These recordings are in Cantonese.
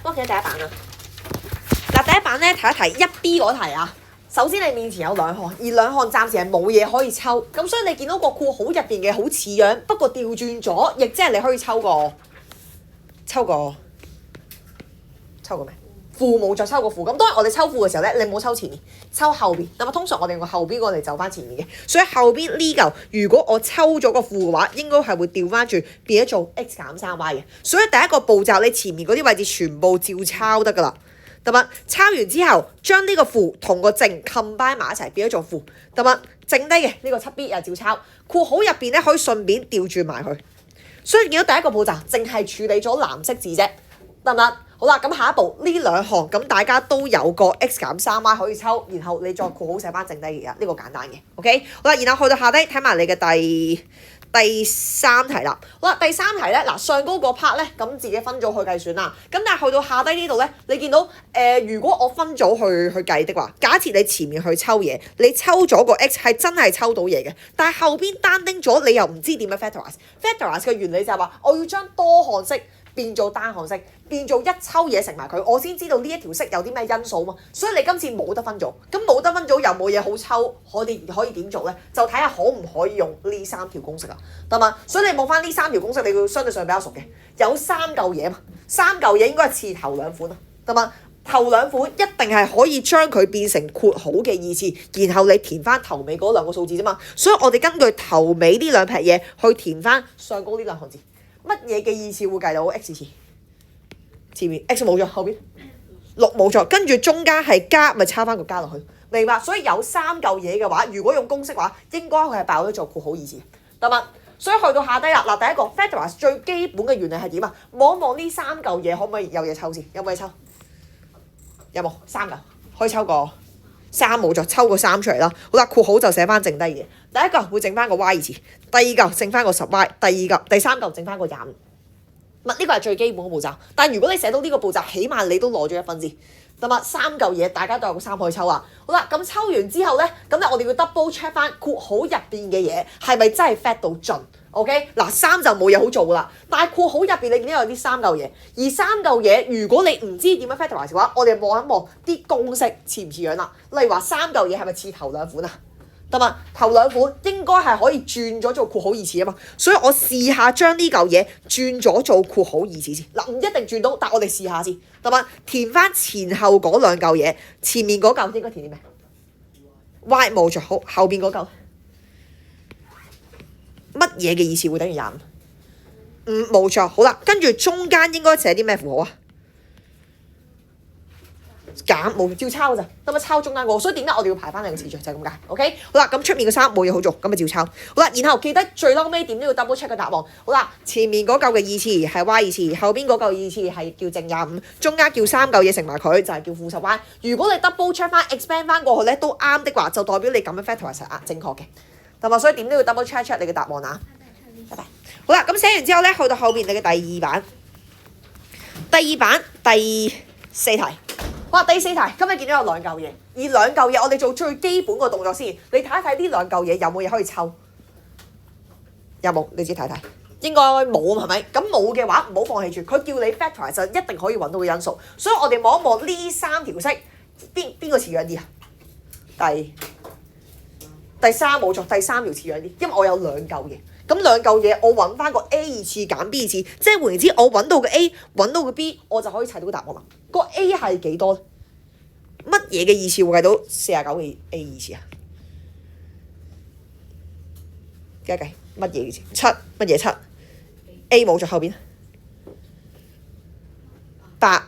幫我記得第一版啊。嗱，第一版咧睇一睇 1B 嗰題啊。首先你面前有兩項，而兩項暫時係冇嘢可以抽，咁所以你見到個括號入邊嘅好似樣，不過調轉咗，亦即係你可以抽個咩？負冇再抽個負，咁當然我哋抽負嘅時候咧，你冇抽前面，抽後邊。咁啊，通常我哋用個後邊嚟就翻前面嘅，所以後邊呢嚿如果我抽咗個負嘅話，應該係會調翻轉變咗做 x 減 3y 嘅。所以第一個步驟你前面嗰啲位置全部照抄得㗎啦。得嘛？抄完之後，將呢個負同個正 combine 埋一齊，變咗做負，得嘛？剩低嘅呢個7B 又照抄，括號入邊咧可以順便調轉埋佢。所以見到第一個步驟，淨係處理咗藍色字啫，得唔得？好啦，咁下一步呢兩項，咁大家都有個 x 減 3y 可以抽，然後你再括號寫翻剩低嘅，呢個簡單嘅 ，OK？ 好啦，然後去到下低睇埋你嘅第三題啦。好啦，第三題咧，嗱上高個 part 咧，咁自己分組去計算啦。咁但係去到下低呢度咧，你見到如果我分組去計的話，假設你前面去抽嘢，你抽咗個 x 係真係抽到嘢嘅，但係後邊單丁咗，你又唔知點樣 factorize。factorize 嘅原理就係話，我要將多項式變做單項式，變做一抽嘢乘埋佢，我先知道呢一條式有啲咩因素嘛。所以你今次冇得分組，咁冇得分組又冇嘢好抽，可以點做咧？就睇下可唔可以用呢3條公式啊，得嘛？所以你望翻呢3條公式，你要相對上比較熟嘅，有3嚿嘢嘛，3嚿嘢應該係似頭兩款啊，得嘛？頭兩款一定係可以將佢變成括號嘅意思，然後你填翻頭尾嗰兩個數字啫嘛。所以我哋根據頭尾呢兩撇嘢去填翻上高呢兩行字。乜嘢嘅意思會計到 x 次？前面 x 冇咗，後邊6冇咗，跟住中間係加，咪抄翻個加落去，明白？所以有3嚿嘢嘅話，如果用公式嘅話，應該佢係爆咗做括號意思，得嘛？所以去到下低啦，嗱第一個 factorize 最基本嘅原理係點啊？望一望呢3嚿嘢可唔可以有嘢抽先？有冇嘢抽？有冇3嚿？可以抽個3冇咗，抽個3出嚟啦。好啦，括號就寫翻剩低嘅。第一嚿會剩翻個 y 字，第二嚿剩翻個10y，第三嚿剩翻個25。呢個係最基本嘅步驟。但係如果你寫到呢個步驟，起碼你都攞咗1分先，得嘛？3嚿嘢大家都有個3可以抽啊。好啦，咁抽完之後咧，咁咧我哋要 double check 翻括號入邊嘅嘢係咪真係 fat 到盡 ？OK， 嗱3就冇嘢好做啦。但係括號入邊你見到有啲3嚿嘢，而3嚿嘢如果你唔知點樣 factorize 嘅話，我哋望一望啲公式似唔似樣啦？例如話3嚿嘢係咪似頭兩款啊？得嘛？頭兩款應該係可以轉咗做括號二次啊嘛，所以我試下將呢嚿嘢轉咗做括號二次先。嗱，唔一定轉到，但我哋試下先，得嘛？填翻前後嗰兩嚿嘢，前面嗰嚿應該填啲咩 ？y 冇咗，好，後邊嗰嚿乜嘢嘅意思會等於25？冇錯，好啦，跟住中間應該寫啲咩符號啊？減冇照抄㗎咋，得嘛？抄中間嗰個，所以點解我哋要排翻兩個次序就係咁解 ，OK？ 好啦，咁出面嘅3冇嘢好做，咁咪照抄。好啦，然後記得最嬲尾點都要 double check 個答案。好啦，前面嗰嚿嘅二次係 y 二次，後邊嗰嚿二次係叫正25，中間叫3嚿嘢乘埋佢就係叫負10y。如果你 double check 翻 expand 翻過去咧都啱的話，就代表你咁樣 factorize 係正確嘅，同埋所以點都要 double check 你嘅答案啊。拜拜。好啦，咁寫完之後咧，去到後邊你嘅第二版第4題。哇！第4題，今日見到有2嚿嘢，而2嚿嘢我哋做最基本個動作先。你睇一睇呢2嚿嘢有冇嘢可以抽？有冇？你自己睇睇，應該冇係咪？咁冇嘅話唔好放棄住，佢叫你 factorize 就一定可以揾到個因數。所以我哋望一望呢3條式，邊個似樣啲啊？第3冇錯，第3條似樣啲，因為我有2嚿嘢。咁2嚿嘢我揾翻個 A 二次減 B 二次，即係換言之，我揾到個 A 揾到個 B， 我就可以砌到個答案啦。個 A 係幾多？乜嘢嘅二次會計到49嘅 A 二次啊？計乜嘢二次？7乜嘢7 ？A 冇咗後邊8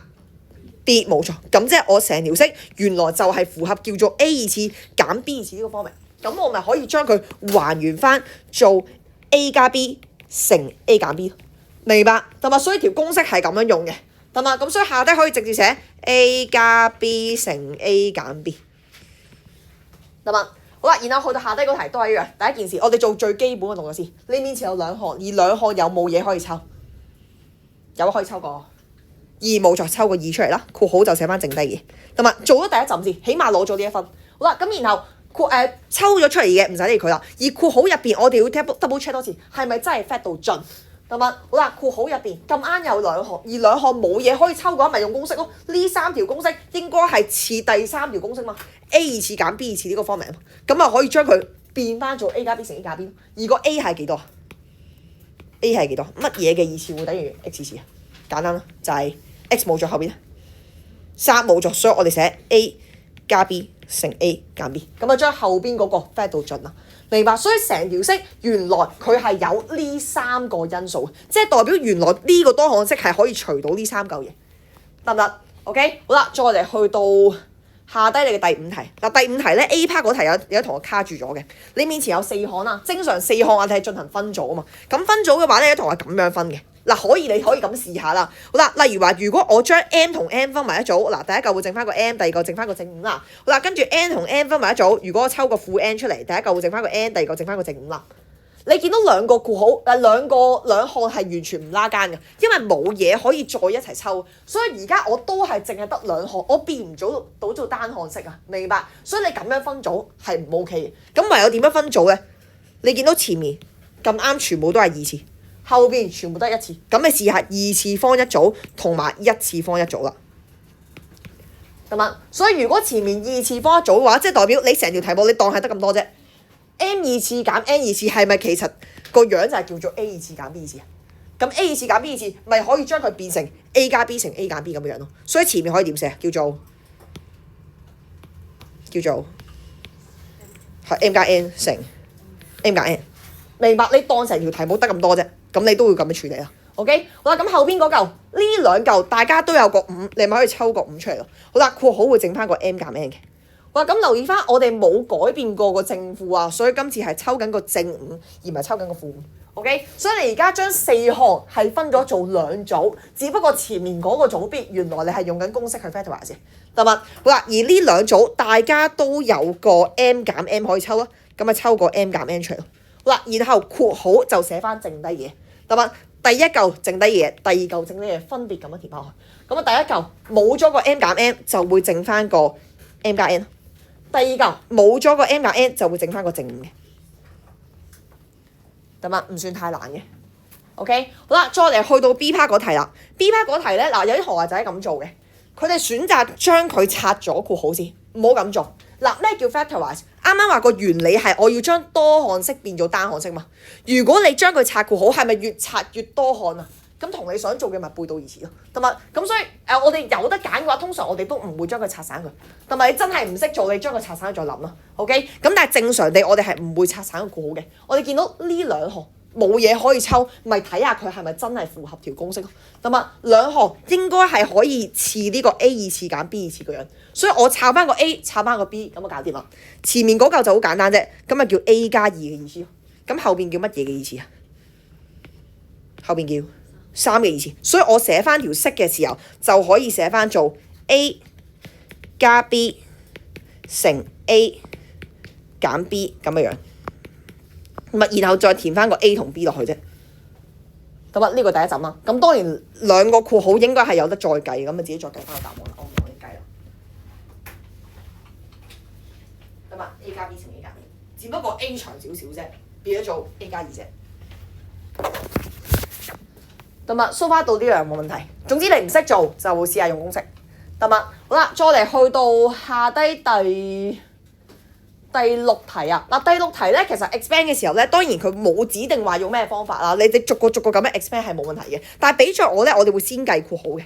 B 冇錯，咁即係我成條式原來就係符合叫做 A 二次減 B 二次呢個方面，咁我咪可以將佢還原翻做 A 加 B 乘 A 減 B， 明白？同埋所以條公式係咁樣用嘅，同埋咁所以下低可以直接寫 A 加 B 乘 A 減 B， 得嘛？好啦，然後去到下低嗰題都係一樣，第一件事我哋做最基本嘅動作先。你面前有2項，而2項有冇嘢可以抽？有可以抽個2冇錯，抽個2出嚟啦，括號就寫翻剩低嘅，同埋做咗第一陣先，起碼攞咗呢1分。好啦，咁然後抽咗出嚟嘅唔使理佢啦，而括號入邊我哋要 double check 多次，係咪真係 fat 到盡？得嘛？好啦，括號入邊咁啱有兩項，而兩項冇嘢可以抽嘅話，咪用公式咯。呢三條公式應該係似第三條公式嘛 ，A 二次減 B 二次呢個方面，咁啊可以將佢變翻做 A 加 B 乘 A 加 B。而個 A 係幾多 ？A 係幾多？乜嘢嘅二次會等於 X 次啊？簡單啦，就係 X 冇咗後邊，3冇咗，所以我哋寫 A 加 B 乘 A 減 B， 咁啊將後邊嗰個 factor 到盡啦。明白，所以成條式原來佢係有呢三個因素，即係代表原來呢個多項式係可以除到呢三嚿嘢，得唔得 ？OK， 好啦，再嚟去到下低你嘅第五題。嗱，第五題咧 A part 嗰題有啲同學卡住咗嘅，你面前有4項啦，正常4項我哋係進行分組啊嘛，咁分組嘅話咧，有啲同學咁樣分嘅。嗱，你可以咁試下啦。好啦，例如話，如果我將 M 同 M 分埋一組，嗱，第一嚿會剩翻個 M， 第二嚿剩翻個正5啦。好啦，跟住 N 同 M 分埋一組，如果我抽個負 N 出嚟，第一嚿會剩翻個 N， 第二嚿剩翻個正5啦。你見到兩個括號，兩項係完全唔拉更嘅，因為冇嘢可以再一齊抽，所以而家我都係淨係得兩項，我變唔到做單項式啊，明白？所以你咁樣分組係唔 OK 嘅。咁唯有點樣分組咧？你見到前面咁啱全部都係2次。後邊全部都係1次，咁你試下2次方一組同埋1次方一組啦，得嘛？所以如果前面2次方一組嘅話，即係代表你成條題目你當係得咁多啫。M 2次減 N 2次係咪其實個樣就係叫做 A 2次減 B 2次啊？咁 A 2次減 B 2次咪可以將佢變成 A 加 B 乘 A 減 B 咁樣咯。所以前面可以點寫啊？叫做係 M 加 N 乘 M 加 N， 明白？你當成條題目得咁多啫。咁你都會咁樣處理啦 ，OK？ 好啦，咁後邊嗰嚿呢兩嚿大家都有個5，你咪可以抽個5出嚟咯。好啦，括號會剩翻個 M 減 N 嘅。哇，咁留意翻我哋冇改變過個正負啊，所以今次係抽緊個正5，而唔係抽緊個負5 ，OK？ 所以你而家將4項係分咗做2組，只不過前面嗰個組別原來你係用緊公式去 factorize 嘅，得嘛？好啦，而呢2組大家都有個 M 減 M 可以抽啦，咁咪抽個 M 減 N 出嚟咯。好啦，然後括號就寫翻剩低嘢，得嘛？第一嚿剩低嘢，第二嚿剩低嘢，分別咁樣填翻去。咁啊，第一嚿冇咗個 M 減 M 就會剩翻個 M 加 N， 第二嚿冇咗個 M 加 N 就會剩翻個正5嘅，得嘛？唔算太難嘅。OK， 好啦，再嚟去到 B part 嗰題啦。B part 嗰題咧，嗱有啲同學仔係咁做嘅，佢哋選擇將佢拆咗括號先，唔好咁做。嗱，咩叫 factorize？ 啱啱話個原理係我要將多項式變做單項式嘛。如果你將佢拆括號，係咪越拆越多項啊？咁同你想做嘅咪背道而馳咯，同埋咁所以我哋有得揀嘅話，通常我哋都唔會將佢拆散佢。同埋你真係唔識做，你將佢拆散再諗咯。OK， 咁但係正常地我哋係唔會拆散個括號嘅。我哋見到呢兩項冇嘢可以抽，咪睇下佢係咪真係符合條公式咯。同埋兩項應該係可以似呢個 A 2次減 B 2次個樣，所以我抄翻個 A， 抄翻個 B， 咁就搞掂啦。前面嗰嚿就好簡單啫，咁咪叫 A 加2嘅意思咯。咁後邊叫乜嘢嘅意思啊？後邊叫3嘅意思，所以我寫翻條式嘅時候就可以寫翻做 A 加 B 乘 A 減 B 咁嘅樣。然後再填翻個 A 同 B 落去啫。咁啊，呢個第一陣啦。咁當然兩個括號應該係有得再計，咁啊自己再計翻個答案啦。我唔同你計啦。咁啊 ，A 加 B 乘 A 加 B， 只不過 A 長少少啫，變咗做 A 加2啫。咁啊， so far 到呢樣冇問題。總之你唔識做就試下用公式。得嘛？好啦，再嚟去到下低第6題啊！嗱，第6題咧，其實 expand 嘅時候咧，當然佢冇指定話用咩方法啦，你哋逐個咁樣 expand 係冇問題嘅。但係俾咗我咧，我哋會先計括號嘅，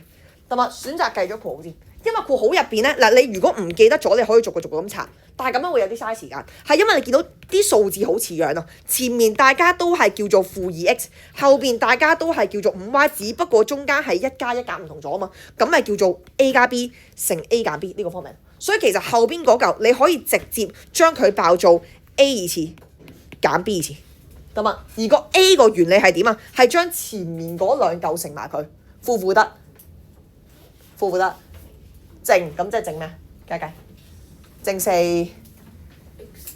得嘛？選擇計咗括號先，因為括號入邊咧，嗱，你如果唔記得咗，你可以逐個咁查，但係咁樣會有啲嘥時間，係因為你見到啲數字好似樣啊，前面大家都係叫做-2x， 後邊大家都係叫做5y， 只不過中間係1加1減唔同咗啊嘛，咁咪叫做 A 加 B 乘 A 減 B 呢個方面。所以其實後邊嗰嚿你可以直接將佢爆做 A 2次減 B 2次，得嘛？而個 A 個原理係點啊？係將前面嗰兩嚿乘埋佢，負負得，負負得，正，咁即係正咩？計正4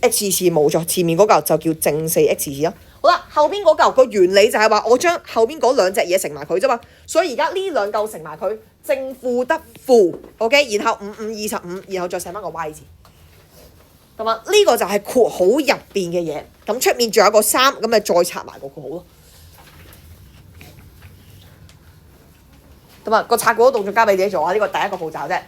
x 次冇錯，前面嗰嚿就叫正4 x 次咯。好啦，後邊嗰嚿個原理就係話我將後邊嗰兩隻嘢乘埋佢啫嘛，所以而家呢兩嚿乘埋佢，正負得負 ，OK， 然後5 5 25，然後再寫翻個 y 字，咁啊，呢個就係括號入邊嘅嘢，咁出面仲有個3，咁咪再拆埋個括號咯。咁啊，個拆估嗰動作交俾自己做啊，呢個第一個步驟啫。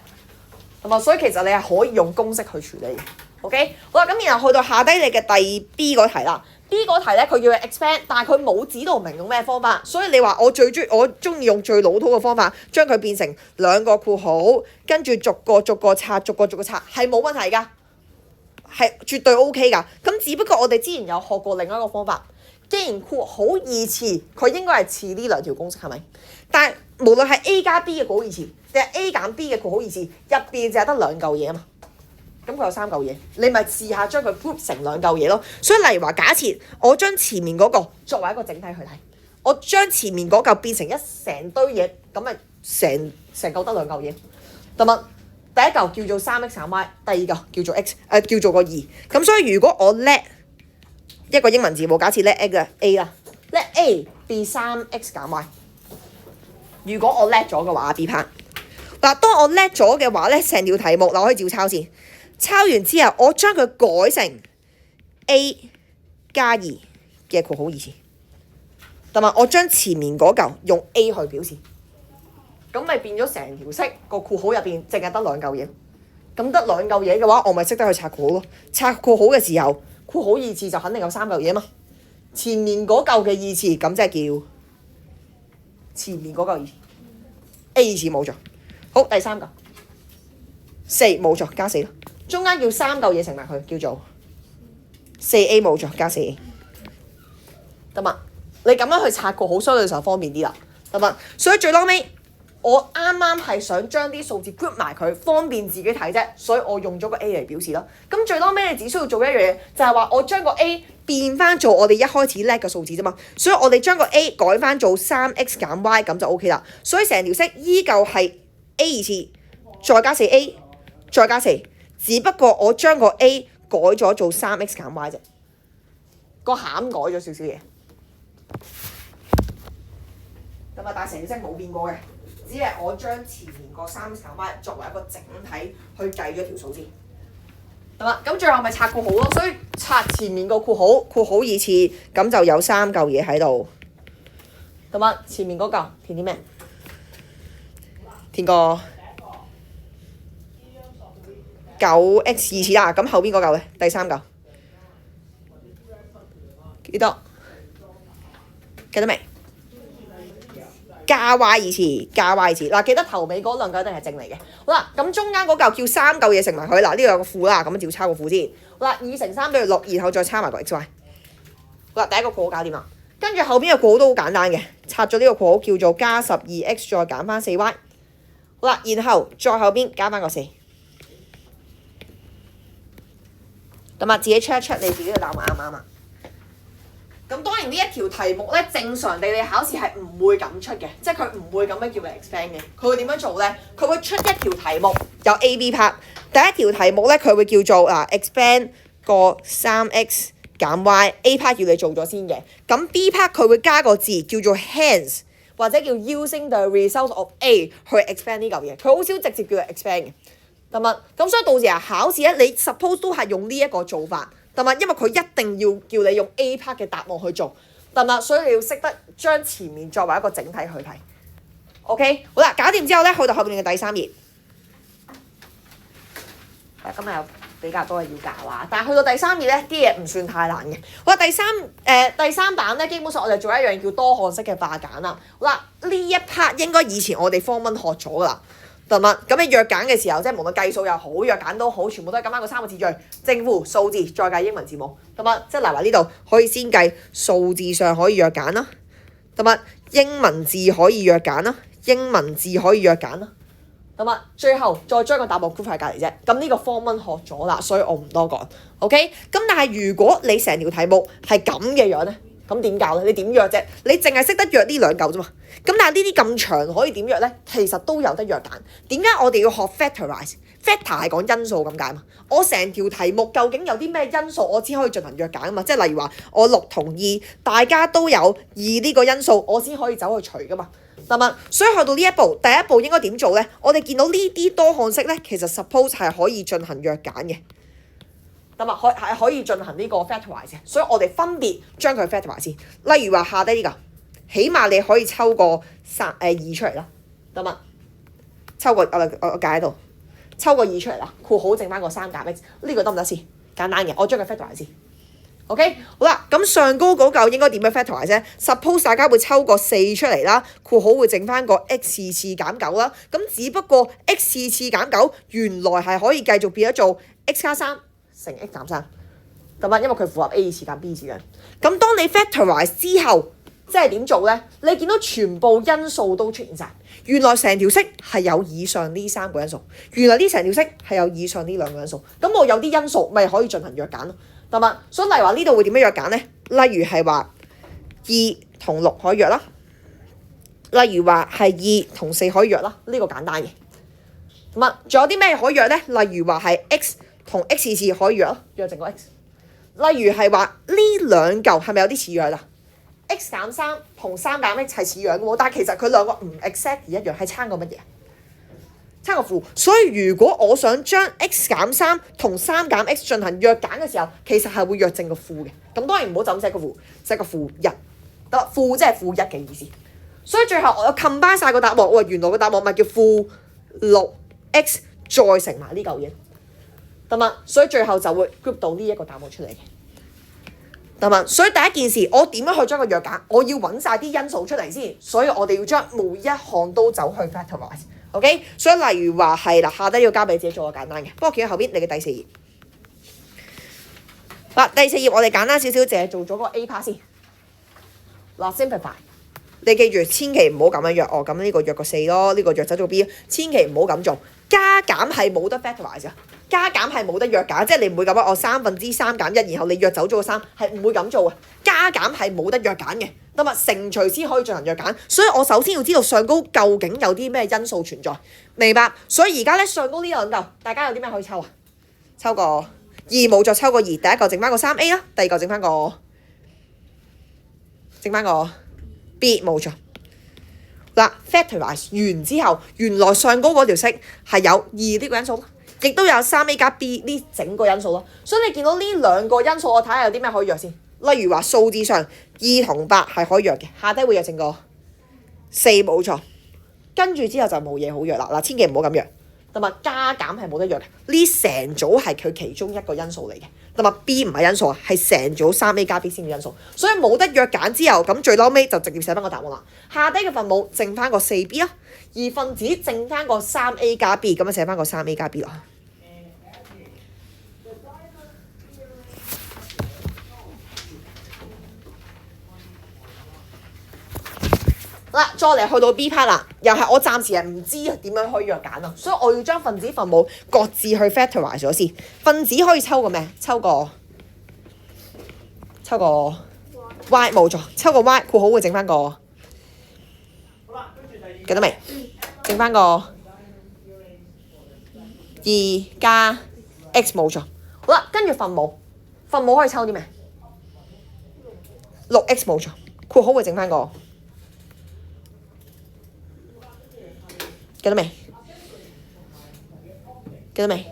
咁啊，所以其實你係可以用公式去處理嘅。OK， 好啦，咁然後去到下低你嘅第 B 嗰題啦。B 嗰題咧，佢要 expand， 但係佢冇指導明用咩方法，所以你話我中意用最老土嘅方法，將佢變成兩個括號，跟住逐個拆，逐個拆，係冇問題㗎，係絕對 OK 㗎。咁只不過我哋之前有學過另一個方法，既然括號二次，佢應該係似呢兩條公式係咪？但係無論係 A 加 B 嘅括號二次，定係 A 減 B 嘅括號二次，入邊就係得兩嚿嘢啊嘛。咁佢有三嚿嘢，你咪試下將佢 group 成兩嚿嘢咯。所以例如話，假設我將前面嗰個作為一個整體去睇，我將前面嗰嚿變成一成堆嘢，咁咪成嚿得兩嚿嘢，得嗎？第一嚿叫做3x減 y， 第二嚿叫做 x， 叫做個2。咁所以如果我 let 一個英文字母，假設 let A 啦，let A be 3x 減 y。如果我 let 咗嘅話 ，B part 嗱，當我 let 咗嘅話咧，成條題目嗱，我可以照抄先。抄完之後，我將佢改成 A 加2嘅括號二次，同埋我將前面嗰嚿用 A 去表示，咁咪變咗成條式個括號入邊淨係得兩嚿嘢。咁得兩嚿嘢嘅話，我咪識得去拆括號咯。拆括號嘅時候，括號二次就肯定有三嚿嘢嘛。前面嗰嚿嘅二次，咁即係叫前面嗰嚿二次 A 二次冇咗。好，第三嚿4冇咗，加4咯。中間叫三嚿嘢乘埋佢，叫做4A 冇咗，加4A， 得嘛？你咁樣去拆括號相對上方便啲啦，得嘛？所以最撈尾，我啱啱係想將啲數字 group 埋佢，方便自己睇啫，所以我用咗個 A 嚟表示咯。咁最撈尾你只需要做一樣嘢，就係話我將個 A 變翻做我哋一開始叻嘅數字啫嘛。所以我哋將個 A 改翻做 3x 減 y 咁就 OK 啦。所以成條式依舊係 A 二次，再加 4A， 再加4。只不過我將個 A 改咗做 3x 減 y 啫，個餡改咗少少嘢。咁啊，但係成條式冇變過嘅，只係我將前面個 3x 減 y 作為一個整體去計咗條數先。係嘛？咁最後咪拆括號咯，所以拆前面個括號二次，咁就有三嚿嘢喺度。係嘛？前面嗰嚿填啲咩？填個9x 二次啦，咁後邊嗰嚿咧，第三嚿幾多？記得未？加 y 二次，加 y 二次。嗱，記得頭尾嗰兩嚿一定係正嚟嘅。好啦，咁中間嗰嚿叫三嚿嘢乘埋佢。嗱，呢度有個負啦，咁照抄個負先。好啦，2乘3等於6，然後再抄埋個 x y。好啦，第一個括號搞掂啦。跟住後邊嘅括號都好簡單嘅，拆咗呢個括號叫做加12x 再減翻4y。好啦，然後再後邊加翻個4。咁啊，自己 check 一 check 你自己嘅答案啱唔啱啊？咁當然呢一條題目咧，正常地你考試係唔會咁出嘅，即係佢唔會咁樣叫你 expand 嘅。佢會點樣做咧？佢會出一條題目有 A、B part。第一條題目咧，佢會叫做expand 個 3x 減 y，A part 要你做咗先嘅。咁 B part 佢會加個字叫做 hence 或者叫 using the result of A 去 expand 呢嚿嘢。佢好少直接叫你 expand 嘅。得嘛？咁所以到時考試咧，你 suppose 都係用呢一個做法，得嘛？因為佢一定要叫你用 A part 嘅答案去做，得嘛？所以你要識得將前面作為一個整體去睇。OK， 好啦，搞掂之後咧，去到後邊嘅第3頁。今日有比較多嘅要教啊，但係去到第3頁咧，啲嘢唔算太難嘅。好啦，第三版咧，基本上我哋做一樣叫多項式嘅化簡啦。好啦，呢一 part 應該以前我哋 Form 1學咗噶啦。得嘛？咁你約揀嘅時候，即係無論計數又好，約揀都好，全部都係跟翻個3個次序，正負、數字再計英文字母，得嘛？即係例如話呢度可以先計數字上可以約揀啦，得嘛？英文字可以約揀啦，英文字可以約揀啦，得嘛？最後再將個答案 group 喺隔離啫。咁呢個 Form 1學咗啦，所以我唔多講。OK， 咁但係如果你成條題目係咁嘅樣咧？咁點教咧？你點約啫？你淨係識得約呢兩嚿啫嘛。咁但係呢啲咁長可以點約咧？其實都有得約揀。點解我哋要學 factorize？factor 係講因素咁解嘛。我成條題目究竟有啲咩因素，我先可以進行約揀啊嘛。即係例如話，我6同2，大家都有2呢個因素，我先可以走去除噶嘛。得嘛？所以去到呢一步，第一步應該點做咧？我哋見到呢啲多項式咧，其實 suppose 係可以進行約揀嘅。咁啊，可以進行呢個 factorize 嘅，所以我哋分別將佢 factorize 先。例如話下低呢個，起碼你可以抽個2出嚟啦。得嘛？抽個我解喺度，抽個2出嚟啦，括好剩翻個3減 x， 呢個得唔得先？簡單嘅，我將佢 factorize 先。OK， 好啦，咁上高嗰嚿應該點樣 factorize 啫 ？Suppose 大家會抽個4出嚟啦，括好會剩翻個 x 次減9啦。咁只不過 x 次減9原來係可以繼續變咗做 x 加3乘 x 減3，得嘛？因為佢符合 A 次減 B 次嘅。咁當你 factorize 之後，即係點做咧？你見到全部因素都出現晒，原來成條式係有以上呢3個因素，原來呢成條式係有以上呢2個因素。咁我有啲因素咪可以進行約揀咯，得嘛？所以例如話呢度會點樣約揀咧？例如係話2同6可以約啦，例如話係2同4可以約啦，呢個簡單嘅。咁啊，仲有啲咩可以約咧？例如話係 x 同 x 次可以約咯，約剩個 x。例如係話呢兩嚿係咪有啲似樣啊？ x 減3同3減 x 係似樣嘅喎，但係其實佢兩個唔 exactly 一樣，係差個乜嘢？差個負。所以如果我想將 x 減3同3減 x 進行約揀嘅時候，其實係會約正個負嘅。咁當然唔好就咁寫個負，寫個負1，得負即係負1嘅意思。所以最後我 combine 曬個答案，哇！原來個答案咪叫負6x 再乘埋呢嚿嘢，得嘛？所以最後就會 group 到呢一個答案出嚟嘅。得嘛？所以第一件事，我點樣去將個約揀？我要揾晒啲因素出嚟先，所以我哋要將每一項都走去 factorize。OK， 所以例如話係啦，下低要交俾你自己做個簡單嘅。不過見到後邊你嘅第4頁，嗱第4頁我哋簡單少少，淨係做咗個 A part 先。嗱 simplify， 你記住千祈唔好咁樣約哦。咁呢個約個4咯，呢個約走咗個 B， 千祈唔好咁做。加減係冇得 factorize 啊！加減係冇得約揀，即係你唔會咁樣，我3分之3減1，然後你約走咗個3，係唔會咁做啊！加減係冇得約揀嘅，得嘛？乘除先可以進行約揀，所以我首先要知道上高究竟有啲咩因素存在，明白？所以而家咧上高呢兩嚿，大家有啲咩可以抽啊？抽個2冇咗，抽個2，第一嚿剩翻個3A 啦，第二嚿剩翻個 B 冇錯。嗱 factorize 完之後，原來上高嗰條式係有2呢個因素咯。亦都有3A 加 B 呢整個因素咯，所以你見到呢兩個因素，我睇下有啲咩可以約先。例如話數字上2同8係可以約嘅，下低會約成個4冇錯，跟住之後就冇嘢好約啦。嗱，千祈唔好咁約，同埋加減係冇得約嘅，呢成組係佢其中一個因素嚟嘅，同埋 B 唔係因素啊，係成組3A 加 B 先嘅因素，所以冇得約揀之後，咁最嬲尾就直接寫翻個答案啦。下低嘅分母剩翻個 4B 啦，而分子剩翻個 3A 加 B， 咁樣寫翻個 3A 加 B 咯。嗱，再嚟去到 B part 啦，又係我暫時係唔知點樣可以約揀啊，所以我要將分子分母各自去 factorize 咗先。分子可以抽個咩？抽個 y 冇錯，抽個 y 括好會整翻個，記得未？整翻個2加 x 冇錯。好啦，跟住分母可以抽啲咩？6x 冇錯，括好會整翻個。記得未？記得未？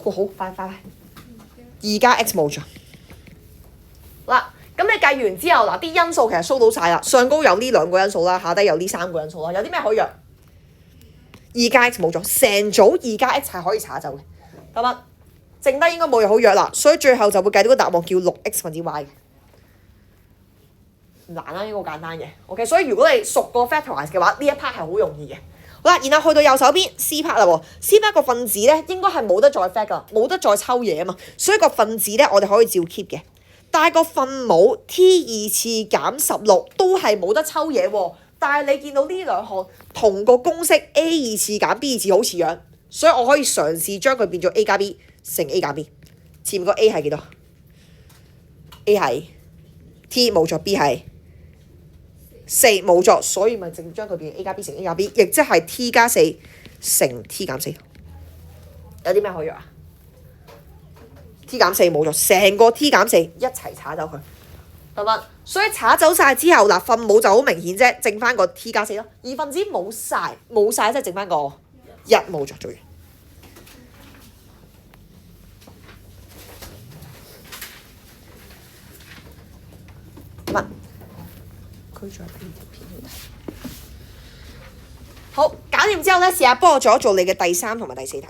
括好，快！2加 x 冇錯。嗱，咁你計完之後，嗱啲因素其實 show 到晒啦。上高有呢兩個因素啦，下低有呢3個因素啦。有啲咩可以約？2加 x 冇咗，成組2加 x 係可以查走嘅，得嘛？剩低應該冇嘢好約啦，所以最後就會計到個答案叫6x 分之 y 嘅。唔難啦，呢個好簡單嘅。OK， 所以如果你熟過 factorize 嘅話，呢一 part 係好容易嘅。好啦，然後去到右手邊 C part 啦喎 ，C part 個分子咧應該係冇得再 fact 噶，冇得再抽嘢啊嘛，所以個分子咧我哋可以照 keep 嘅。但係個分母 T 2次減16都係冇得抽嘢喎。但係你見到呢兩項同個公式 A 2次減 B 2次好似樣，所以我可以嘗試將佢變做 A 加 B 乘 A 加 B。前面個 A 係幾多 ？A 係 T 冇錯 ，B 係4冇錯，所以咪直接將佢變成 A 加 B 乘 A 加 B， 亦即係 T 加4乘 T 減4。有啲咩可以約啊 ？T 減4冇錯，成個 T 減4一齊炒走佢，得唔得？所以炒走晒之後嗱，分母就好明顯啫，剩翻個 T 加4咯。而分子冇晒即係剩翻個1冇錯，做完。乜？佢仲有邊條片要睇？好，搞掂之後咧，試下幫我做你嘅第3同埋第4題。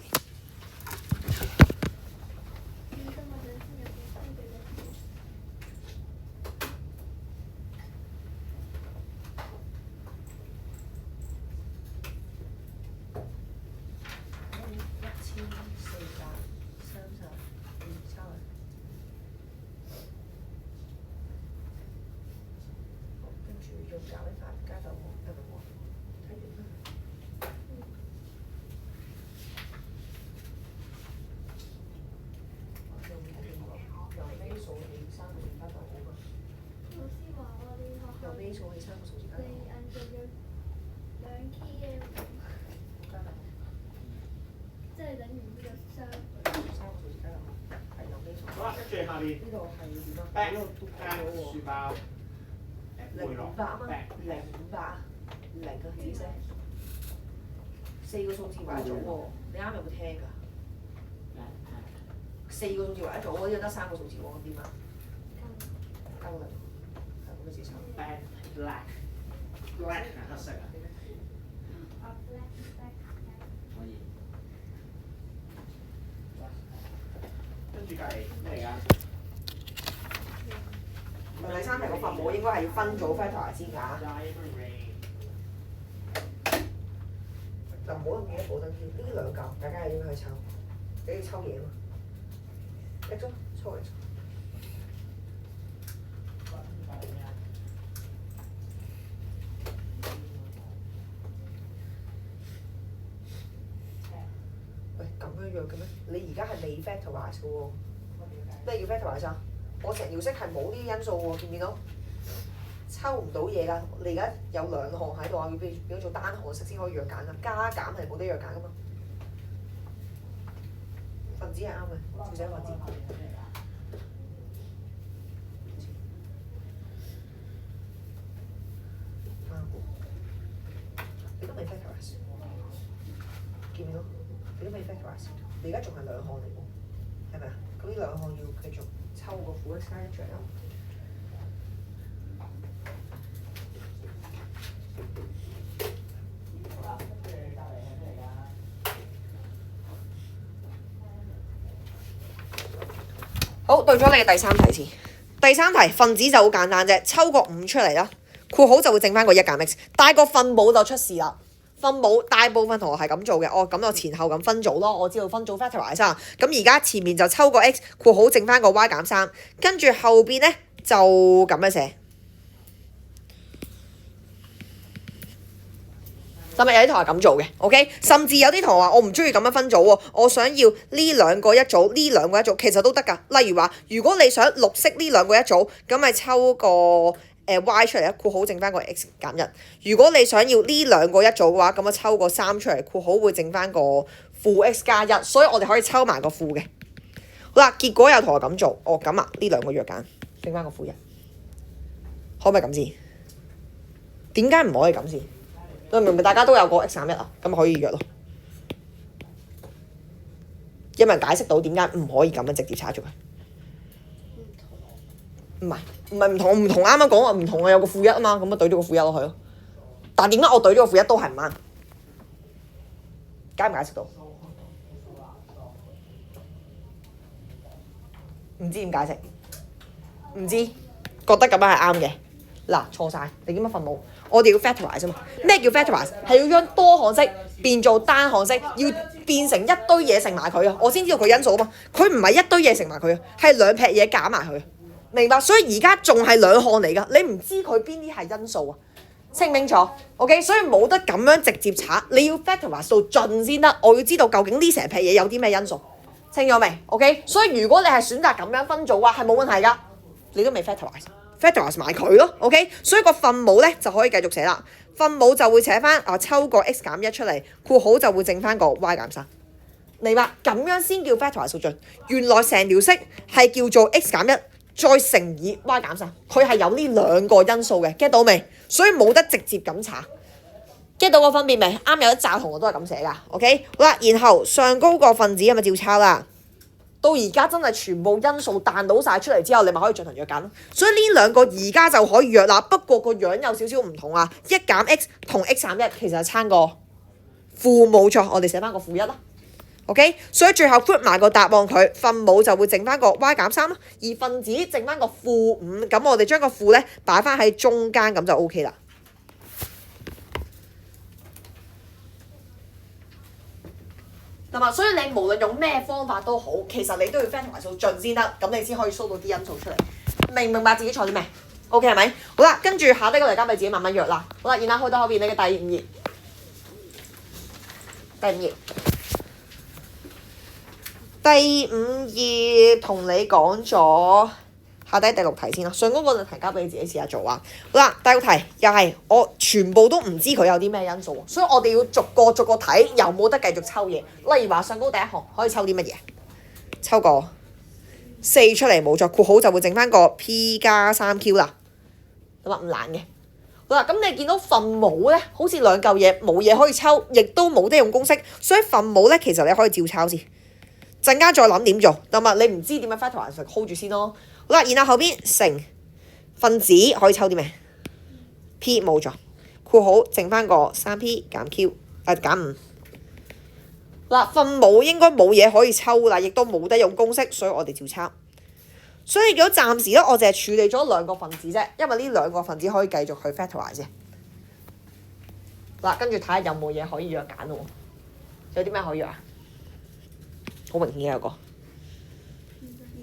下面呢度係點啊？呢度讀到喎。書包。0500啊嘛，0500啊，0啊，紫色。4個數字為一組喎，你啱有冇聽㗎？4個數字為一組，我呢度得3個數字喎，咁點啊？夠啦，係咁嘅字差。Black 係黑色啊。可以。跟住隔離咩嚟㗎？第3題個分母應該係要分組 factor 先㗎。嗱，唔好咁記得保燈條，呢兩嚿大家係點樣去抽？你要抽嘢嘛？一張抽嚟抽。喂，咁樣樣嘅咩？你而家係未 factorize 嘅喎。咩叫 factorize 啊？我成條式係冇呢啲因素喎，見唔見到？抽唔到嘢㗎，你而家有2項喺度啊，要變咗做單項式先可以約揀㗎，加減係冇得約揀㗎嘛。分子係啱嘅，小姐分子。你都未 factorize， 見唔見到？你都未 factorize， 你而家仲係2項嚟喎，係咪啊？咁呢2項要繼續抽個負 x 加1出嚟咯。好，到咗你嘅第3題先。第3題分子就好簡單啫，抽個5出嚟啦，括號就會剩翻個1減 x，但係個分母就出事啦。分母大部分同學係咁做嘅，咁我前後咁分組咯，我知道分組 factorize 啊。咁而家前面就抽個 x，括號剩翻個 y 減3，跟住後邊咧就咁樣寫。係咪有啲同學咁做嘅 ？OK， 甚至有啲同學話我唔中意咁樣分組喎，我想要呢2個一組，呢2個一組，其實都得㗎。例如話，如果你想綠色呢2個一組，咁咪抽個y 出嚟，括號剩翻個 x 減1。如果你想要呢2個一組嘅話，咁啊抽個3出嚟，括號會剩翻個負 x 加1。所以我哋可以抽埋個負嘅。好啦，結果有同學咁做，咁啊呢2個約揀，剩翻個負1，可唔可以咁先？點解唔可以咁先？明唔明？大家都有個 x 減1啊，咁可以約咯。有冇人解釋到點解唔可以咁樣直接叉住佢？唔係唔同，啱啱講話唔同啊，有個負1啊嘛，咁啊對咗個負1落去咯。但係點解我對咗個負1都係唔啱？解唔解釋到？唔知點解釋？唔知，覺得咁樣係啱嘅。嗱，錯晒，你點樣分母？我哋要 factorize 啫嘛。咩叫 factorize？係要將多項式變做單項式，要變成一堆嘢乘埋佢啊，我先知道佢因數啊嘛。佢唔係一堆嘢乘埋佢啊，係2撇嘢減埋佢。明白？所以而家仲係2項嚟㗎，你唔知佢邊啲係因數啊？清唔清楚 ？OK， 所以冇得咁樣直接查，你要 factorize 到盡先得。我要知道究竟呢成撇嘢有啲咩因素，清楚未 ？OK， 所以如果你係選擇咁樣分組嘅話，係冇問題㗎，你都未 factorize 埋佢咯。OK， 所以個分母咧就可以繼續寫啦。分母就會寫翻抽個 x 減1出嚟，括號就會剩翻個 y 減3。明白？咁樣先叫 factorize 數盡。原來成條式係叫做 x 減1再乘以 y 減3，佢係有呢2個因素嘅 ，get 到未？所以冇得直接咁查 ，get 到個分別未？啱有一紮同學都係咁寫㗎 ，OK？ 好啦，然後上高個分子係咪照抄啦？到而家真係全部因素彈到晒出嚟之後，你咪可以進行約揀咯。所以呢2個而家就可以約啦，不過個樣有少少唔同啊。1減x同 x 減1其實係差個負冇錯，我哋寫翻個負一啦。OK， 所以最後 put 埋個答案佢，分母就會剩翻個 y 減3啦，而分子剩翻個-5，咁我哋將個負咧擺翻喺中間，咁就 OK 啦。係嘛？所以你無論用咩方法都好，其實你都要 factorize 到盡先得，咁你先可以 show 到啲因素出嚟。明唔明白自己錯啲咩 ？OK 係咪？好啦，跟住下低嗰嚟交俾自己慢慢約啦。好啦，然後去到後邊你嘅第5頁，第5頁同你講咗下低第6題先啦。上嗰個題交俾你自己試下做啊。好啦，第6題又係我全部都唔知佢有啲咩因素，所以我哋要逐個睇，又冇得繼續抽嘢。例如話上高第一行可以抽啲乜嘢？抽個4出嚟冇錯，括號就會剩翻個 P 加 3Q 啦。咁啊唔難嘅。好啦，咁你見到分母咧，好似兩嚿嘢冇嘢可以抽，亦都冇得用公式，所以分母咧其實你可以照抄先。陣間再諗點做，咁啊你唔知點樣 factorize hold 住先咯。好啦，然後後邊乘分子可以抽啲咩 ？P 冇咗，括號剩翻個 3P 減 Q， 減5。嗱，分母應該冇嘢可以抽啦，亦都冇得用公式，所以我哋照抄。所以如果暫時咧，我淨係處理咗兩個分子啫，因為呢兩個分子可以繼續去 factorize 啫。嗱，跟住睇下有冇嘢可以約揀咯。有啲咩可以約啊？好明顯嘅有個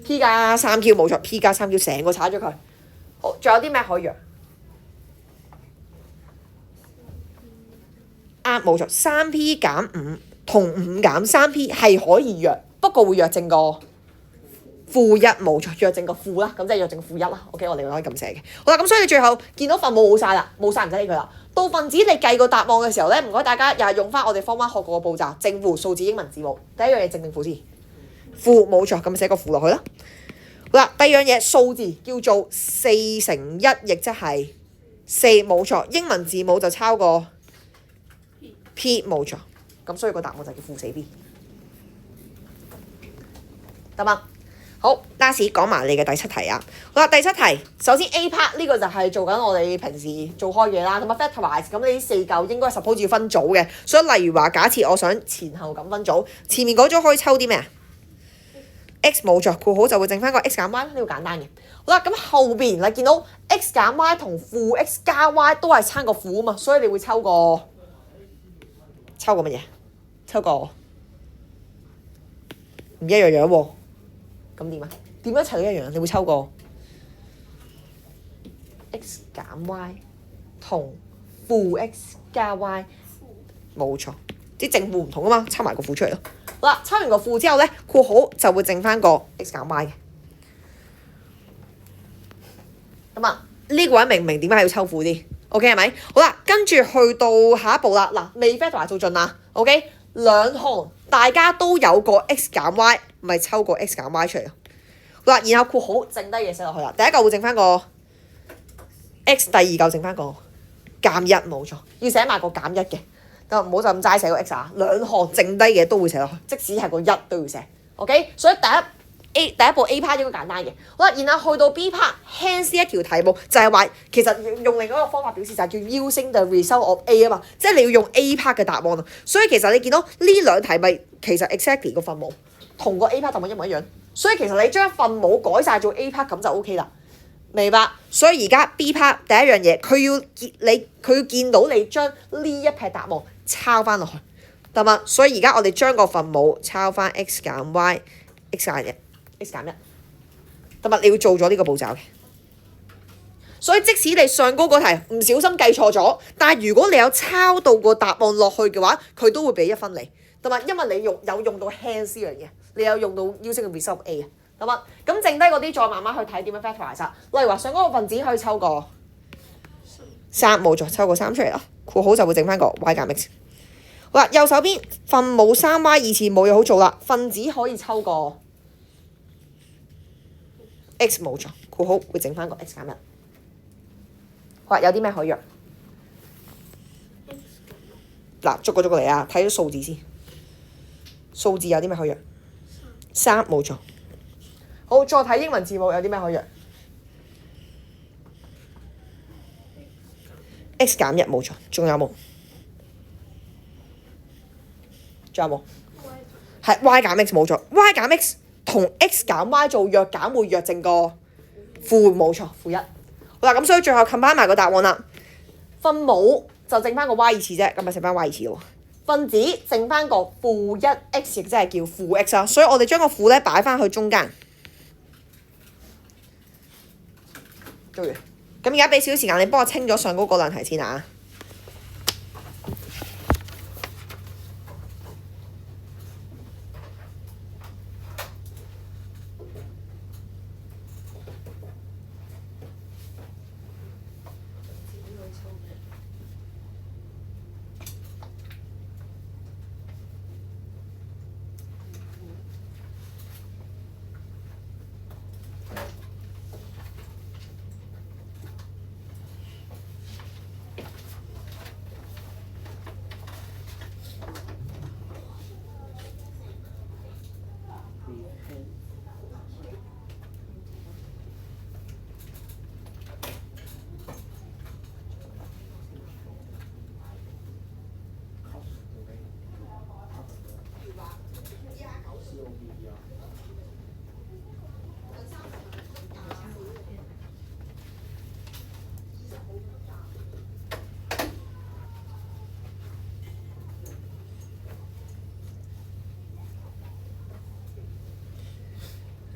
P 加 3Q 冇錯 ，P 加 3Q 成個踩咗佢。好，仲有啲咩可以約？冇錯，3P 減5同5減 3P 係可以約，不過會約正個負1冇錯，約正個負啦，咁即係約正負1啦。OK， 我哋可以咁寫嘅。好啦，咁所以你最後見到分母冇晒啦，冇晒唔使理佢啦。到分子你計個答案嘅時候咧，唔該大家又係用翻我哋Form 1學過嘅步驟，正負數字英文字母。第一樣嘢正定負先，負冇錯，咁寫個負落去啦。好啦，第二樣嘢數字叫做4乘1，亦即係4冇錯，英文字母就抄個 P 冇錯，咁所以個答案就叫負4B，得嗎？好，last 講埋你嘅第7題啊。好啦，第7題，首先 A part 呢個就係做緊我哋平時做開嘢啦。咁啊 factorize，咁你4嚿應該 suppose 要分組嘅，所以例如話假設我想前後咁分組，前面嗰組可以抽啲咩啊 ？X 冇錯，括號就會剩翻個 X 減 Y， 呢個簡單嘅。好啦，咁後邊你見到 X 減 Y 同負 X 加 Y 都係差個負啊嘛，所以你會抽個乜嘢？抽個唔一樣樣喎。咁點啊？點樣一齊都一樣？你會抽個 X 減 Y 同負 X 加 Y， 冇錯，啲正負唔同啊嘛，抽埋個負出嚟咯。好啦，抽完個負之後咧，括號就會剩翻個 X 減 Y 嘅。咁啊，呢個位明唔明點解要抽負啲 ？OK 係咪？好啦，跟住去到下一步啦。嗱，未 factorize 做盡啦。OK， 兩項大家都有個 X 減 Y， 咪抽個 X 減 Y 出嚟咯。好啦，然後括號剩低嘢寫落去啦。第一嚿會剩翻個 X， 第二嚿剩翻個減1，冇錯，要寫埋個減1嘅。咁唔好就咁齋寫個 X 啊，兩項剩低嘅都會寫落去，即使係個1都要寫。OK， 所以第一步 A part 應該簡單嘅。好啦，然後去到 B part，hence 呢一條題目就係話，其實用另一個方法表示就係叫 using the result of A 啊嘛，即係你要用 A part 嘅答案啊。所以其實你見到呢兩題咪其實 exactly 個分母同個 A part 答案一模一樣，所以其實你將分母改晒做 A part 咁就 OK 啦，明白？所以而家 B part 第一樣嘢，佢要見到你將呢一撇答案抄翻落去，得嘛？所以而家我哋將個分母抄翻 X 減 Y，X 減1。X 減1，得嘛？你要做咗呢個步驟嘅，所以即使你上高嗰題唔小心計錯咗，但係如果你有抄到個答案落去嘅話，佢都會俾1分你，得嘛？因為你有用到 hence 呢樣嘢，你有用到 using the result of A 啊，得嘛？咁剩低嗰啲再慢慢去睇點樣 factorize。例如話上嗰個分子可以抽個3，冇錯，抽個3出嚟啦，括號就會剩翻個 Y 減 X。好啦，右手邊分母 3Y 二次冇嘢好做啦，分子可以抽個X 冇錯，括號會整翻個 X 減1。好，有啲咩可以約？嗱，逐個嚟啊，睇咗數字先。數字有啲咩可以約？3冇錯。好，再睇英文字母有啲咩可以約？X 減1冇錯，仲有冇仲有冇？係 y 減 x 冇錯 ，y 減 x 同 x 減 y 做弱減會弱正個負冇錯，負一。好啦，咁所以最後 combine 埋個答案啦。分母就剩翻個 y 二次啫，咁咪剩翻 y 二次咯。分子剩翻個負一 x，亦即係叫負 x 啦。所以我哋將個負咧擺翻去中間。做完。咁而家俾少少時間你幫我清咗上嗰個兩題先啊。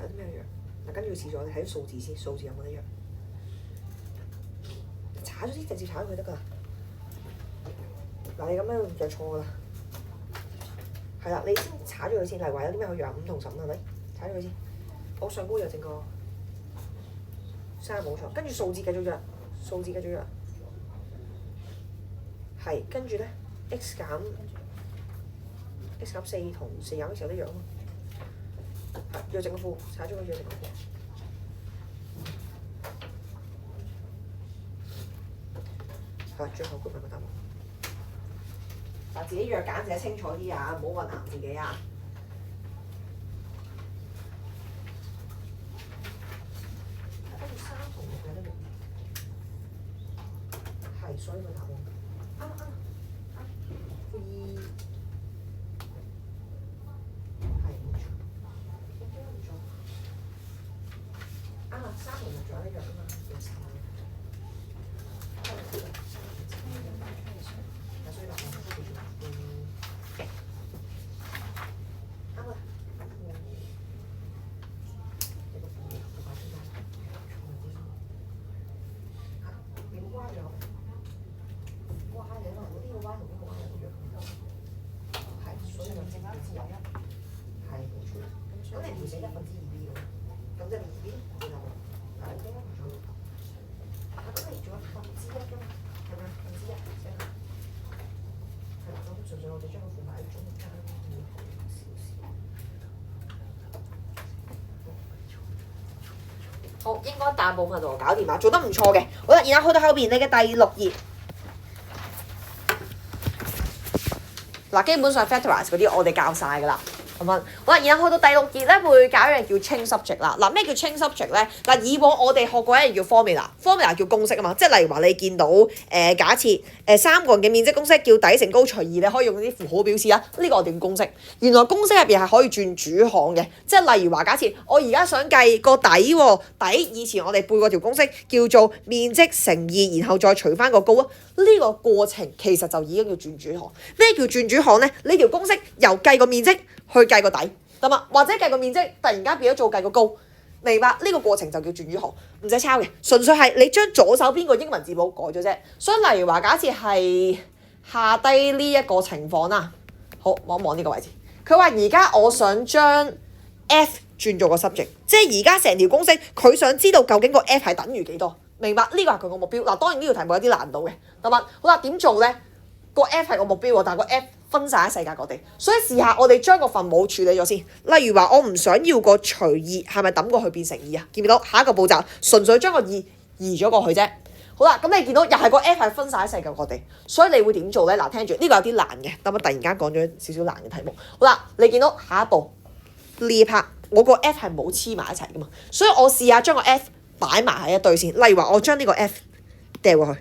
有啲咩藥？嗱，跟住試咗，我哋睇啲數字先，數字有冇得藥？查咗先，直接查咗佢得㗎。嗱，你咁樣就錯㗎啦。係啦，你先查咗佢先，例如話有啲咩可以藥5同15係咪？查咗佢先。我上高藥正個3冇錯，跟住數字繼續藥，數字繼續藥。係，跟住咧 x 減4同4減 x 有得藥咯。係，藥正個負，查咗個藥正個負。係，最後估埋個答案。嗱，自己藥揀寫清楚啲啊，唔好混淆自己啊。跟住3同6有得用。係，所以個答案啱。負2。係冇錯。啱啊，3同6仲有得用啊嘛，要查。好，應該大部分同我搞掂啦，做得唔錯嘅。好啦，然後去到後邊你嘅第6頁，嗱，基本上 factorize 嗰啲我哋教晒㗎啦。咁樣，好啦，然後去到第6頁咧，會搞一樣叫 chain subject 啦。嗱，咩叫 chain subject 咧？嗱，以往我哋學過一樣叫 formula 叫公式啊嘛。即係例如話你見到假設3個人嘅面積公式叫底乘高除2，你可以用啲符號表示啦。呢個我哋叫公式。原來公式入邊係可以轉主項嘅，即係例如話假設我而家想計個底喎，底以前我哋背過條公式叫做面積乘2，然後再除翻個高啊。呢個過程其實就已經叫轉主項。咩叫轉主項咧？呢條公式由計個面積去計個底，得嘛？或者計個面積，突然間變咗做計個高，明白？呢個過程就叫轉主項，唔使抄嘅，純粹係你將左手邊個英文字母改咗啫。所以例如話，假設係下低呢一個情況啦，好，望一望呢個位置。佢話而家我想將 F 轉做個 subject，即係而家成條公式，佢想知道究竟個 F 係等於幾多，明白？呢個係佢個目標。嗱，當然呢條題目有啲難度嘅，得嘛？好啦，點做咧？個 F 係個目標喎，但係個 F分晒喺世界各地，所以試下我哋將個分母處理咗先。例如話，我唔想要個除2，係咪抌過去變成2啊？見唔見到？下一個步驟純粹將個2移咗過去啫。好啦，咁你見到又係個 F 係分晒喺世界各地，所以你會點做咧？嗱，聽住呢個有啲難嘅，咁啊突然間講咗少少難嘅題目。好啦，你見到下一步呢一 part，我個 F 係冇黐埋一齊噶嘛，所以我試下將個 F 擺埋喺一堆先。例如話，我將呢個 F 掉過去。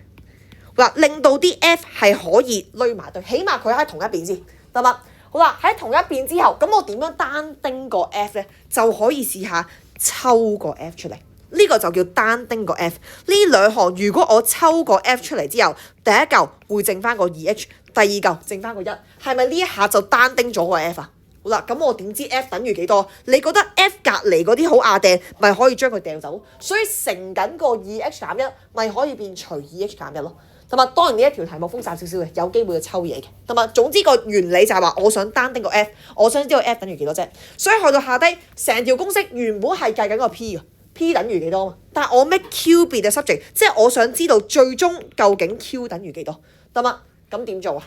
嗱，令到啲 F 係可以攏埋對，起碼佢喺同一邊先，得嘛？好啦，喺同一邊之後，咁我點樣單丁個 F 咧？就可以試下抽個 F 出嚟。呢個就叫單丁個 F。呢兩項如果我抽個 F 出嚟之後，第一嚿會剩翻個 2H， 第二嚿剩翻個1，係咪呢一下就單丁咗個 F 啊？好啦，咁我點知 F 等於幾多？你覺得 F 隔離嗰啲好亞掟，咪可以將佢掉走，所以乘緊個 2H 減1，咪可以變除 2H 減1咯。同埋當然呢一條題目複雜少少嘅，有機會要抽嘢嘅。同埋總之個原理就係話，我想單丁個 F， 我想知道 F 等於幾多啫。所以去到下低，成條公式原本係計緊個 P 嘅。P 等於幾多嘛？但係我 make Q be the subject， 即係我想知道最終究竟 Q 等於幾多，得嘛？咁點做啊？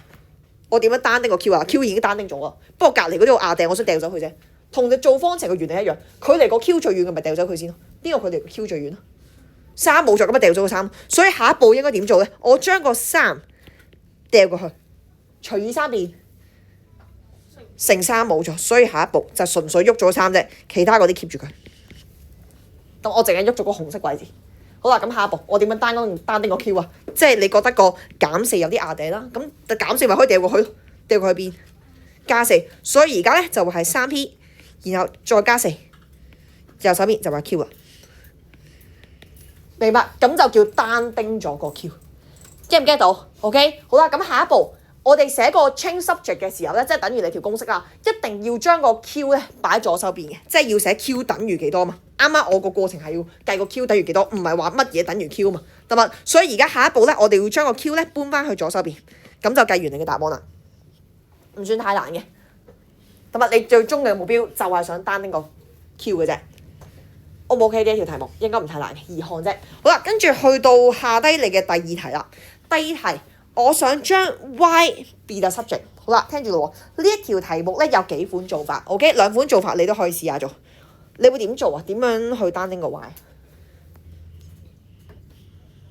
我點樣單丁個 Q 啊 ？Q 已經單丁咗啊，不過隔離嗰啲我亞掟，我想掉走佢啫。同你做方程嘅原理一樣，距離個 Q 最遠嘅咪掉走佢先咯。邊個距離個 Q 最遠啊？3冇咗，咁咪掉咗個3。所以下一步應該點做咧？我將個3掉過去，除以3變乘3冇咗，所以下一步就純粹喐咗個3啫，其他嗰啲 keep 住佢。咁我淨係喐咗個紅色位置。好啦，咁下一步我點樣單丁個 Q 啊？即係你覺得個減4有啲亞掟啦，咁減4咪可以掉過去咯，掉過去邊？加4，所以而家咧就會係3P， 然後再加4，右手邊就係 Q 啦。明白？咁就叫單丁咗個 Q，get 唔 get 到 ？OK， 好啦，咁下一步我哋寫個 change subject 嘅時候咧，即係等於你條公式啦，一定要將個 Q 咧擺喺左手邊嘅，即係要寫 Q 等於幾多嘛。啱啱我個過程係要計個 Q 等於幾多，唔係話乜嘢等於 Q 嘛，得嘛？所以而家下一步咧，我哋要將個 Q 咧搬翻去左手邊，咁就計完你嘅答案啦，唔算太難嘅。咁啊，你最終嘅目標就係想單丁個 Q 嘅啫。O 唔 OK 呢一條題目應該唔太難嘅，2項啫。好啦，跟住去到下低你嘅第二題啦。第二題，我想將 Y be the subject。好啦，聽住咯喎，呢一條題目咧有幾款做法 ，OK， 兩款做法你都可以試下做。你會點做啊？點樣去單丁個 Y？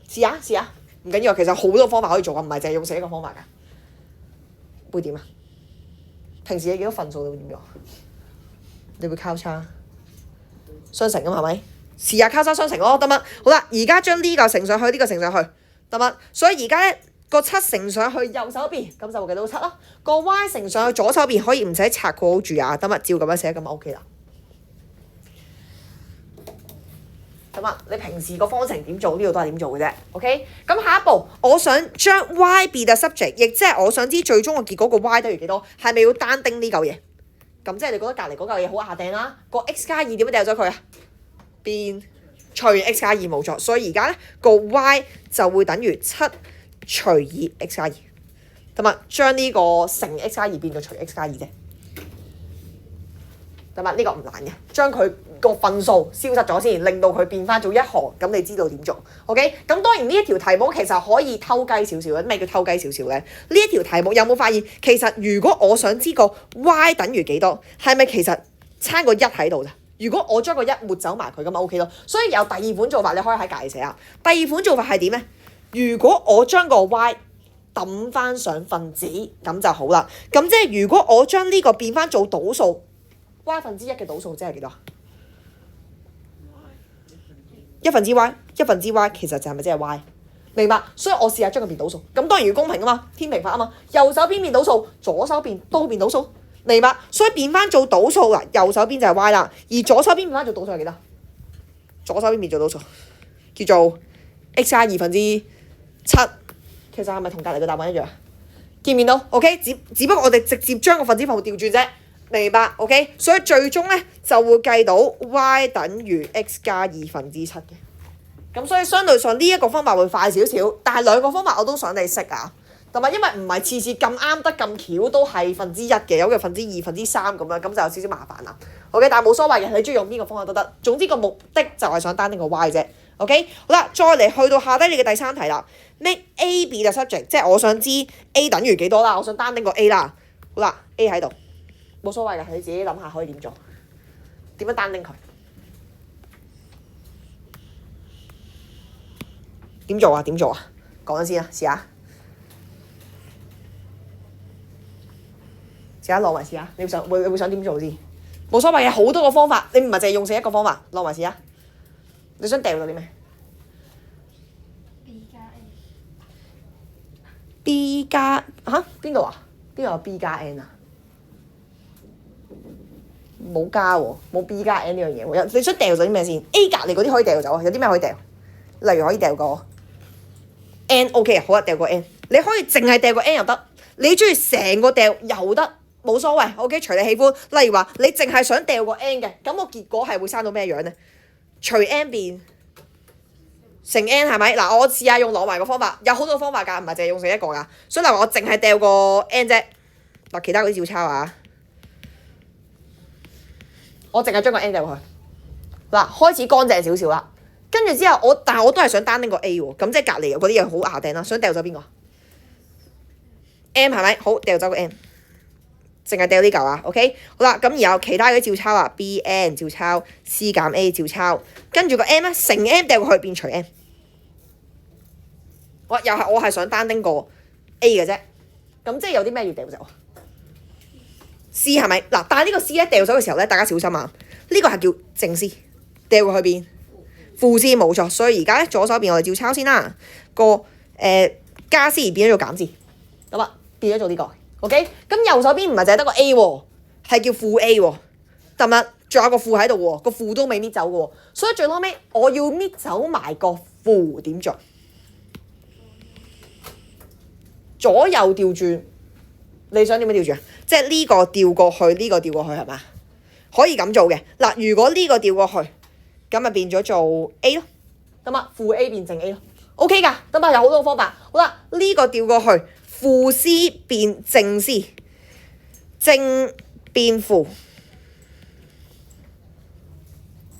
試下，唔緊要，其實好多方法可以做啊，唔係淨係用死一個方法㗎。會點啊？平時你幾多分數你會點做？你會交叉雙乘㗎嘛，係咪？試下交叉雙乘咯，得嗎？好啦，而家將呢個乘上去，呢個乘上去，得嗎？所以而家咧個7乘上去右手邊，咁就會計到7啦。個 Y 乘上去左手邊可以唔使拆括號住啊，得嗎？照咁樣寫咁就 OK 啦。咁啊，你平時個方程點做，呢度都係點做嘅啫。OK， 咁下一步，我想將 Y be the subject， 亦即係我想知最終個結果個 Y 等於幾多，係咪要單丁呢嚿嘢？咁即係你覺得隔離嗰嚿嘢好亞掟啦，個 x 加2點樣掉咗佢啊？變除 x 加2冇錯，所以而家咧個 Y 就會等於7除以 x 加2，咁啊將呢個乘 x 加2變咗除 x 加2啫。咁啊呢個唔難嘅，將佢個分數消失咗先，令到佢變翻做一行，咁你知道點做 ？OK， 咁當然呢一條題目其實可以偷雞少少嘅，咩叫偷雞少少咧？呢一條題目有冇發現，其實如果我想知個 Y 等於幾多，係咪其實差個1喺度咋？如果我將個1抹走埋佢咁咪 OK 咯。所以有第二款做法，你可以喺隔離寫下。第二款做法係點咧？如果我將個 Y 揼翻上分子，咁就好啦。咁即係如果我將呢個變翻做倒數。Y 分之1嘅倒數即係幾多？1分之 Y， 1分之 Y 其實就係咪即係 Y？ 明白？所以我試下將佢變倒數，咁當然要公平啊嘛，天平法啊嘛，右手邊變倒數，左手邊都變倒數，明白？所以變翻做倒數啦，右手邊就係 Y 啦，而左手邊變翻做倒數係幾多？左手邊變做倒數，叫做 x 加2分之7，其實係咪同隔離嘅答案一樣？見唔見到 ？OK， 只不過我哋直接將個分子分號調轉啫。明白 ，OK， 所以最終咧就會計到 y 等於 x 加2分之7嘅。咁所以相對上呢一個方法會快少少，但係兩個方法我都想你識啊，同埋因為唔係次次咁啱得咁巧都係分之1嘅，有嘅分之2、分之3咁樣，咁就有少少麻煩啦。OK， 但係冇所謂嘅，你中意用邊個方法都得。總之個目的就係想單丁個 y 啫。OK， 好啦，再嚟去到下低你嘅第三題啦 ，make A be the subject， 即係我想知 A 等於幾多啦，我想單丁個 A 啦。好啦 ，A 喺度。冇所謂㗎，你自己諗下可以點做，點樣單丁佢？點做啊？點做啊？講咗先啊，試下，試下攞埋試下，你會想點做先？冇所謂嘅，好多個方法，你唔係淨係用死一個方法，攞埋試下。你想掉到啲咩 B 加 A。B 加嚇邊度啊？邊度有 B 加 N 啊？冇加喎，冇 B 加 N 呢樣嘢喎。你想掉咗啲咩先 ？A 隔離嗰啲可以掉走啊，有啲咩可以掉？例如可以掉個 N，OK 啊，好啊，掉個 N。你可以淨係掉個 N 又得，你中意成個掉又得，冇所謂。OK， 隨你喜歡。例如話你淨係想掉個 N 嘅，咁個結果係會生到咩樣咧？除 N 變乘 N 係咪？嗱，我試下用攞埋個方法，有好多方法㗎，唔係淨係用成一個㗎。所以例如我淨係掉個 N 啫，嗱，其他嗰啲照抄啊。我淨係將個 N 掉過去，嗱，開始乾淨少少啦。跟住之後但係我都係想單拎個 A 喎，咁即係隔離嗰啲嘢好牙頂啦。想掉走邊個 ？M 係咪？好，掉走個 M， 淨係掉呢嚿啊。OK， 好啦，咁然後其他嗰啲照抄啊 ，B N 照抄 ，C 減 A 照抄，跟住個 M 咧乘 M 掉過去變除 M。又係我係想單拎個 A 嘅啫，咁即係有啲咩要掉走啊？ C 係咪？嗱，但係呢個 C 咧掉走嘅時候咧，大家小心啊！呢、個係叫正 C， 掉過去邊？負 C 冇錯，所以而家咧左手邊我哋照抄先啦。個加 C 變咗做減 C， 咁啊變咗做呢、個。OK， 咁右手邊唔係淨係得個 A 喎，係叫負 A 喎，得唔得？仲有個負喺度喎，個負都未搣走嘅喎，所以最後尾我要搣走埋個負，點做？左右調轉。你想點樣調轉啊？即係呢個調過去，呢、個調過去係嘛？可以咁做嘅。嗱，如果呢個調過去，咁咪變咗做 A 咯，得嘛？負 A 變正 A 咯 ，OK 㗎，得嘛？有好多方法。好啦，呢、個調過去，負 C 變正 C， 正變負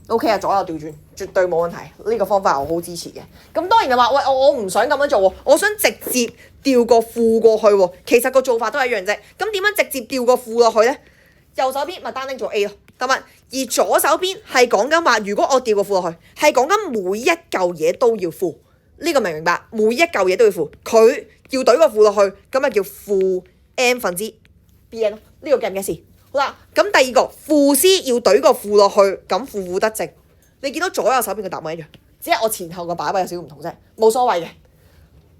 ，OK 啊，左右調轉絕對冇問題。呢、個方法我好支持嘅。咁當然就話喂，我唔想咁樣做喎，我想直接調個負過去喎。其實個做法都係一樣啫。咁點樣直接調個負落去咧？右手邊咪單拎做 A 咯，得嘛？而左手邊係講緊話，如果我調個負落去，係講緊每一嚿嘢都要負。呢、個明唔明白？每一嚿嘢都要負，佢要懟個負落去，咁咪叫負 M 分之 BN 咯。呢、個記唔記事？好啦，咁第二個負 C 要懟個負落去，咁負得正。你見到左右手邊嘅答案一樣，只係我前後個擺位有少少唔同啫，冇所謂嘅，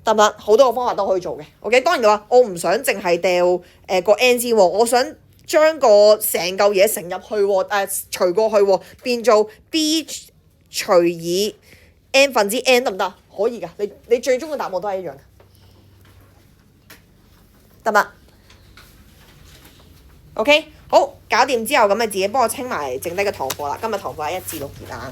得唔得？好多個方法都可以做嘅。OK， 當然你話我唔想淨係掉個 N 先喎，我想將個成嚿嘢乘入去喎，除過去喎，變做 B 除以 N 分之 N 得唔得？可以㗎，你最終嘅答案都係一樣嘅，得唔得？OK， 好，搞掂之後咁你自己幫我清埋剩低嘅堂課啦。今日堂課係1至6節啊。